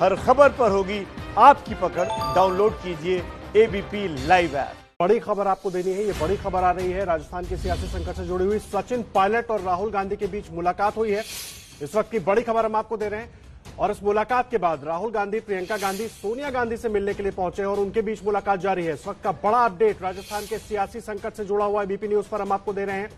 हर खबर पर होगी आपकी पकड़। डाउनलोड कीजिए एबीपी लाइव ऐप। बड़ी खबर आपको देनी है। ये बड़ी खबर आ रही है राजस्थान के सियासी संकट से जुड़ी हुई। सचिन पायलट और राहुल गांधी के बीच मुलाकात हुई है। इस वक्त की बड़ी खबर हम आपको दे रहे हैं। और इस मुलाकात के बाद राहुल गांधी प्रियंका गांधी सोनिया गांधी से मिलने के लिए पहुंचे और उनके बीच मुलाकात जारी है। इस वक्त का बड़ा अपडेट राजस्थान के सियासी संकट से जुड़ा हुआ है। बीपी न्यूज पर हम आपको दे रहे हैं।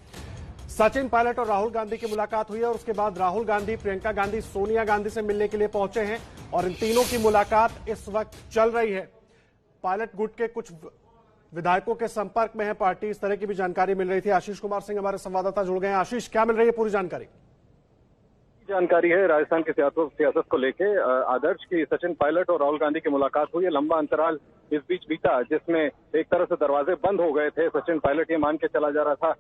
सचिन पायलट और राहुल गांधी की मुलाकात हुई है और उसके बाद राहुल गांधी प्रियंका गांधी सोनिया गांधी से मिलने के लिए पहुंचे हैं और इन तीनों की मुलाकात इस वक्त चल रही है। पायलट गुट के कुछ विधायकों के संपर्क में है पार्टी, इस तरह की भी जानकारी मिल रही थी। आशीष कुमार सिंह हमारे संवाददाता जुड़ गए हैं। आशीष, क्या मिल रही है पूरी जानकारी? जानकारी है राजस्थान की सियासत को लेके आदर्श की सचिन पायलट और राहुल गांधी की मुलाकात हुई है। लंबा अंतराल इस बीच बीता जिसमें एक तरह से दरवाजे बंद हो गए थे। सचिन पायलट ये मान के चला जा रहा था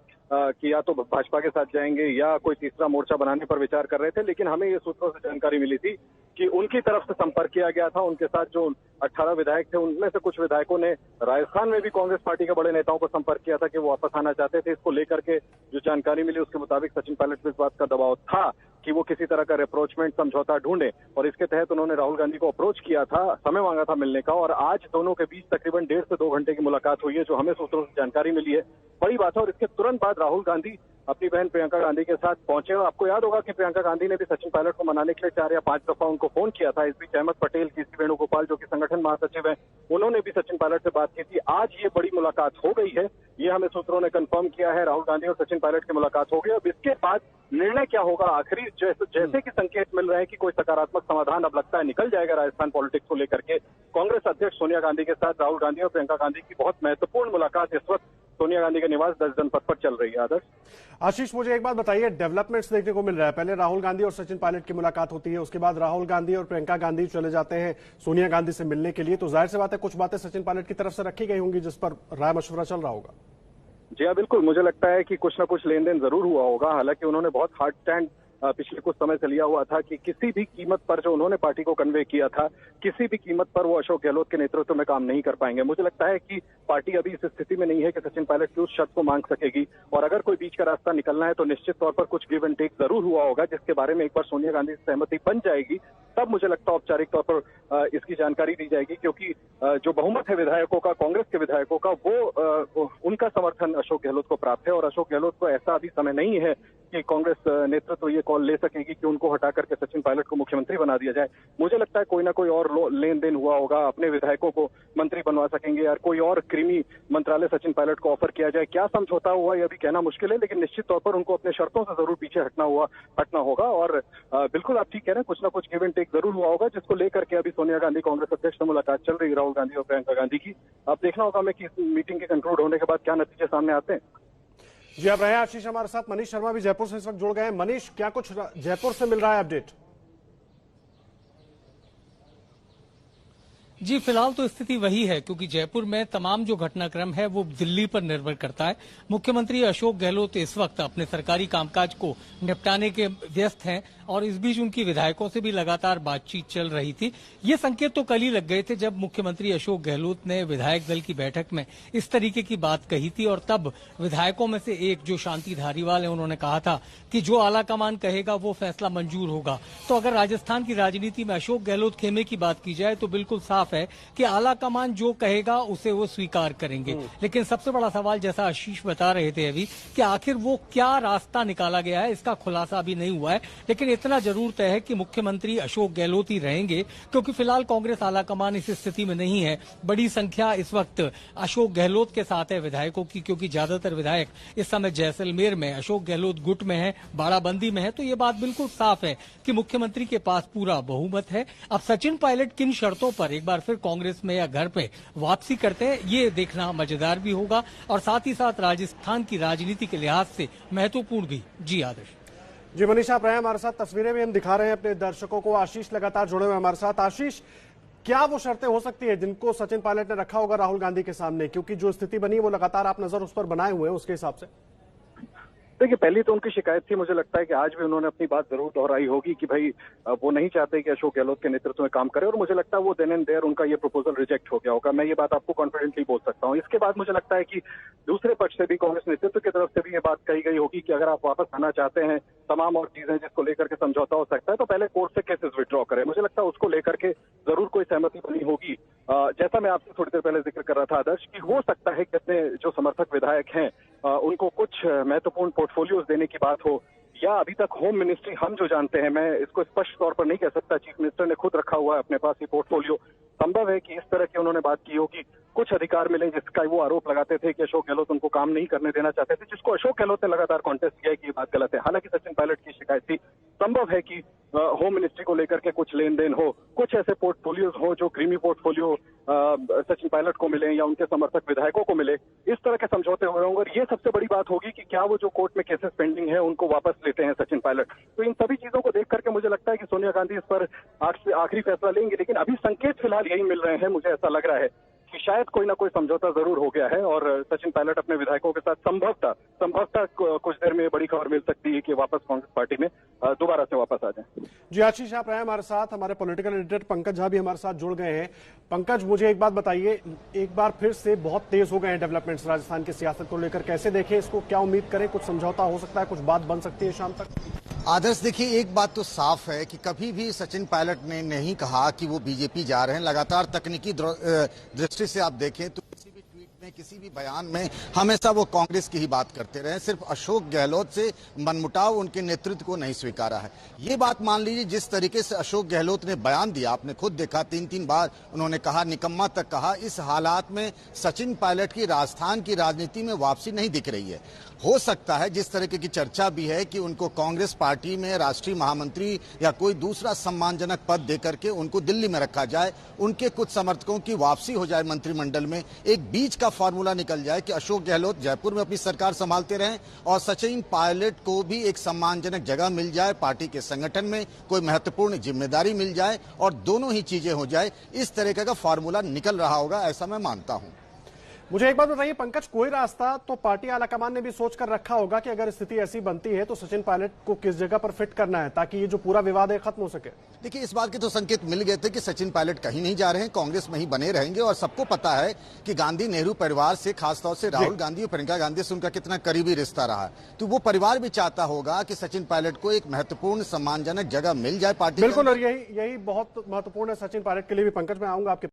कि या तो भाजपा के साथ जाएंगे या कोई तीसरा मोर्चा बनाने पर विचार कर रहे थे, लेकिन हमें ये सूत्रों से जानकारी मिली थी कि उनकी तरफ से संपर्क किया गया था। उनके साथ जो 18 विधायक थे उनमें से कुछ विधायकों ने राजस्थान में भी कांग्रेस पार्टी के बड़े नेताओं को संपर्क किया था कि वो वापस आना चाहते थे। इसको लेकर के जो जानकारी मिली उसके मुताबिक सचिन पायलट पर इस बात का दबाव था कि वो किसी तरह का रिप्रोचमेंट समझौता ढूंढे और इसके तहत उन्होंने राहुल गांधी को अप्रोच किया था, समय मांगा था मिलने का। और आज दोनों के बीच तकरीबन 1.5 से 2 घंटे की मुलाकात हुई है, जो हमें सूत्रों से जानकारी मिली है। बड़ी बात है। और इसके तुरंत बाद राहुल गांधी अपनी बहन प्रियंका गांधी के साथ पहुंचे। और आपको याद होगा कि प्रियंका गांधी ने भी सचिन पायलट को मनाने के लिए 4 या 5 दफा उनको फोन किया था। इस बीच अहमद पटेल, केसी वेणुगोपाल जो कि संगठन महासचिव हैं, उन्होंने भी सचिन पायलट से बात की थी। आज ये बड़ी मुलाकात हो गई है, ये हमें सूत्रों ने कंफर्म किया है। राहुल गांधी और सचिन पायलट की मुलाकात हो गई। अब इसके बाद निर्णय क्या होगा आखिरी, जैसे कि संकेत मिल रहे हैं कि कोई सकारात्मक समाधान अब लगता है निकल जाएगा राजस्थान पॉलिटिक्स को लेकर के। कांग्रेस अध्यक्ष सोनिया गांधी के साथ राहुल गांधी और प्रियंका गांधी की बहुत महत्वपूर्ण मुलाकात इस वक्त सोनिया गांधी के निवास 10 जनपथ पर चल रही है। आदर्श, आशीष, मुझे एक बात बताइए, डेवलपमेंट्स देखने को मिल रहा है। पहले राहुल गांधी और सचिन पायलट की मुलाकात होती है, उसके बाद राहुल गांधी और प्रियंका गांधी चले जाते हैं सोनिया गांधी से मिलने के लिए। तो जाहिर सी बात है कुछ बातें सचिन पायलट की तरफ से रखी गई होंगी जिस पर राय मशवरा चल रहा होगा। जी हाँ, बिल्कुल। मुझे लगता है कि कुछ ना कुछ लेन देन जरूर हुआ होगा। हालांकि उन्होंने बहुत हार्ड स्टैंड पिछले कुछ समय से लिया हुआ था कि किसी भी कीमत पर जो उन्होंने पार्टी को कन्वे किया था, किसी भी कीमत पर वो अशोक गहलोत के नेतृत्व में काम नहीं कर पाएंगे। मुझे लगता है कि पार्टी अभी इस स्थिति में नहीं है कि सचिन पायलट की उस शर्त को मांग सकेगी। और अगर कोई बीच का रास्ता निकलना है तो निश्चित तौर पर कुछ गिव एंड टेक जरूर हुआ होगा, जिसके बारे में एक बार सोनिया गांधी से सहमति बन जाएगी तब मुझे लगता है औपचारिक तौर पर इसकी जानकारी दी जाएगी। क्योंकि जो बहुमत है विधायकों का, कांग्रेस के विधायकों का, वो उनका समर्थन अशोक गहलोत को प्राप्त है। और अशोक गहलोत को ऐसा अभी समय नहीं है कि कांग्रेस नेतृत्व ये कॉल ले सकेगी कि उनको हटा करके सचिन पायलट को मुख्यमंत्री बना दिया जाए। मुझे लगता है कोई ना कोई और लेन देन हुआ होगा, अपने विधायकों को मंत्री बनवा सकेंगे या कोई और क्रीमी मंत्रालय सचिन पायलट को ऑफर किया जाए। क्या समझौता हुआ यह भी कहना मुश्किल है, लेकिन निश्चित तौर पर उनको अपने शर्तों से जरूर पीछे हटना होगा। और बिल्कुल आप ठीक कह रहे हैं, कुछ ना कुछ गिव एंड टेक जरूर हुआ होगा, जिसको लेकर के अभी सोनिया गांधी कांग्रेस अध्यक्ष से मुलाकात चल रही है राहुल गांधी और प्रियंका गांधी की। अब देखना होगा हमें कि इस मीटिंग के कंक्लूड होने के बाद क्या नतीजे सामने आते हैं। जी, अब रहे आशीष हमारे साथ। मनीष शर्मा भी जयपुर से इस वक्त जुड़ गए हैं। मनीष, क्या कुछ जयपुर से मिल रहा है अपडेट? जी, फिलहाल तो स्थिति वही है, क्योंकि जयपुर में तमाम जो घटनाक्रम है वो दिल्ली पर निर्भर करता है। मुख्यमंत्री अशोक गहलोत इस वक्त अपने सरकारी कामकाज को निपटाने के व्यस्त हैं और इस बीच उनकी विधायकों से भी लगातार बातचीत चल रही थी। ये संकेत तो कल ही लग गए थे जब मुख्यमंत्री अशोक गहलोत ने विधायक दल की बैठक में इस तरीके की बात कही थी। और तब विधायकों में से एक जो शांति धारीवाल है, उन्होंने कहा था कि जो आलाकमान कहेगा वो फैसला मंजूर होगा। तो अगर राजस्थान की राजनीति में अशोक गहलोत खेमे की बात की जाए तो बिल्कुल साफ है कि आलाकमान जो कहेगा उसे वो स्वीकार करेंगे। लेकिन सबसे बड़ा सवाल, जैसा आशीष बता रहे थे अभी, कि आखिर वो क्या रास्ता निकाला गया है, इसका खुलासा अभी नहीं हुआ है। लेकिन इतना जरूर तय है कि मुख्यमंत्री अशोक गहलोत ही रहेंगे, क्योंकि फिलहाल कांग्रेस आलाकमान इस स्थिति में नहीं है। बड़ी संख्या इस वक्त अशोक गहलोत के साथ है विधायकों की, क्योंकि ज्यादातर विधायक इस समय जैसलमेर में अशोक गहलोत गुट में है, बाड़ाबंदी में है। तो ये बात बिल्कुल साफ है कि मुख्यमंत्री के पास पूरा बहुमत है। अब सचिन पायलट किन शर्तों पर एक बार फिर कांग्रेस में या घर पे वापसी करते हैं, ये देखना मजेदार भी होगा और साथ ही साथ राजस्थान की राजनीति के लिहाज से महत्वपूर्ण भी। जी आदर्श। जी मनीष, आप रहे हमारे साथ। तस्वीरें भी हम दिखा रहे हैं अपने दर्शकों को। आशीष लगातार जुड़े हुए हमारे साथ। आशीष, क्या वो शर्तें हो सकती है जिनको सचिन पायलट ने रखा होगा राहुल गांधी के सामने, क्योंकि जो स्थिति बनी वो लगातार आप नजर उस पर बनाए हुए हैं उसके हिसाब से? देखिए, पहली तो उनकी शिकायत थी, मुझे लगता है कि आज भी उन्होंने अपनी बात जरूर दोहराई होगी कि भाई वो नहीं चाहते कि अशोक गहलोत के नेतृत्व में काम करे, और मुझे लगता है वो देन एंड देयर उनका ये प्रपोजल रिजेक्ट हो गया होगा। मैं ये बात आपको कॉन्फिडेंटली बोल सकता हूँ। इसके बाद मुझे लगता है कि दूसरे पक्ष से भी, कांग्रेस नेतृत्व की तरफ से भी ये बात कही गई होगी कि अगर आप वापस आना चाहते हैं, तमाम और चीजें जिसको लेकर के समझौता हो सकता है, तो पहले कोर्ट से केसेस विड्रॉ करें। मुझे लगता है उसको लेकर के जरूर कोई सहमति बनी होगी। जैसा मैं आपसे थोड़ी देर पहले जिक्र कर रहा था आदर्श, कि हो सकता है कि अपने जो समर्थक विधायक हैं उनको कुछ महत्वपूर्ण पोर्टफोलियोज देने की बात हो, या अभी तक होम मिनिस्ट्री, हम जो जानते हैं, मैं इसको स्पष्ट तौर पर नहीं कह सकता, चीफ मिनिस्टर ने खुद रखा हुआ है अपने पास ये पोर्टफोलियो, संभव है कि इस तरह की उन्होंने बात की हो कि कुछ अधिकार मिले, जिसका वो आरोप लगाते थे कि अशोक गहलोत उनको काम नहीं करने देना चाहते थे, जिसको अशोक गहलोत ने लगातार कॉन्टेस्ट किया है कि ये बात गलत है। हालांकि सचिन पायलट की शिकायत थी, संभव है कि होम मिनिस्ट्री को लेकर के कुछ लेन देन हो, कुछ ऐसे पोर्टफोलियोज हो जो क्रीमी पोर्टफोलियो सचिन पायलट को मिले या उनके समर्थक विधायकों को मिले, इस तरह के समझौते हुए होंगे। और ये सबसे बड़ी बात होगी कि क्या वो जो कोर्ट में केसेस पेंडिंग है उनको वापस लेते हैं सचिन पायलट। तो इन सभी चीजों को देख करके मुझे लगता है कि सोनिया गांधी इस पर आखिरी फैसला लेंगे, लेकिन अभी संकेत फिलहाल यही मिल रहे हैं। मुझे ऐसा लग रहा है कि शायद कोई ना कोई समझौता जरूर हो गया है और सचिन पायलट अपने विधायकों के साथ संभवतः कुछ देर में बड़ी खबर मिल सकती है कि वापस कांग्रेस पार्टी में दोबारा से वापस आ जाए। जी, आशीष आप रहे हमारे साथ, हमारे पॉलिटिकल एडिटर पंकज झा भी हमारे साथ जुड़ गए हैं। पंकज, मुझे एक बात बताइए, एक बार फिर से बहुत तेज हो गए हैं डेवलपमेंट्स राजस्थान की सियासत को लेकर, कैसे देखें इसको, क्या उम्मीद करें, कुछ समझौता हो सकता है, कुछ बात बन सकती है शाम तक? आदर्श, देखिए, एक बात तो साफ है कि कभी भी सचिन पायलट ने नहीं कहा कि वो बीजेपी जा रहे हैं। लगातार तकनीकी दृष्टि से आप देखें तो किसी भी ट्वीट में, किसी भी बयान में हमेशा वो कांग्रेस की ही बात करते रहे। सिर्फ अशोक गहलोत से मनमुटाव, उनके नेतृत्व को नहीं स्वीकारा है। ये बात मान लीजिए, जिस तरीके से अशोक गहलोत ने बयान दिया, आपने खुद देखा, 3-3 बार उन्होंने कहा, निकम्मा तक कहा। इस हालात में सचिन पायलट की राजस्थान की राजनीति में वापसी नहीं दिख रही है। हो सकता है, जिस तरीके की चर्चा भी है, कि उनको कांग्रेस पार्टी में राष्ट्रीय महामंत्री या कोई दूसरा सम्मानजनक पद देकर के उनको दिल्ली में रखा जाए, उनके कुछ समर्थकों की वापसी हो जाए मंत्रिमंडल में, एक बीच का फॉर्मूला निकल जाए कि अशोक गहलोत जयपुर में अपनी सरकार संभालते रहें और सचिन पायलट को भी एक सम्मानजनक जगह मिल जाए, पार्टी के संगठन में कोई महत्वपूर्ण जिम्मेदारी मिल जाए और दोनों ही चीजें हो जाए। इस तरीके का फॉर्मूला निकल रहा होगा, ऐसा मैं मानता हूं। मुझे एक बात बताइए पंकज, कोई रास्ता तो पार्टी आलाकमान ने भी सोच कर रखा होगा कि अगर स्थिति ऐसी बनती है तो सचिन पायलट को किस जगह पर फिट करना है ताकि ये जो पूरा विवाद है खत्म हो सके? देखिए, इस बात के तो संकेत मिल गए थे कि सचिन पायलट कहीं नहीं जा रहे हैं, कांग्रेस में ही बने रहेंगे। और सबको पता है कि गांधी नेहरू परिवार से, खासतौर से राहुल गांधी और प्रियंका गांधी से उनका कितना करीबी रिश्ता रहा है। तो वो परिवार भी चाहता होगा कि सचिन पायलट को एक महत्वपूर्ण सम्मानजनक जगह मिल जाए पार्टी। बिल्कुल, और यही बहुत महत्वपूर्ण है सचिन पायलट के लिए भी। पंकज, मैं आऊंगा आपके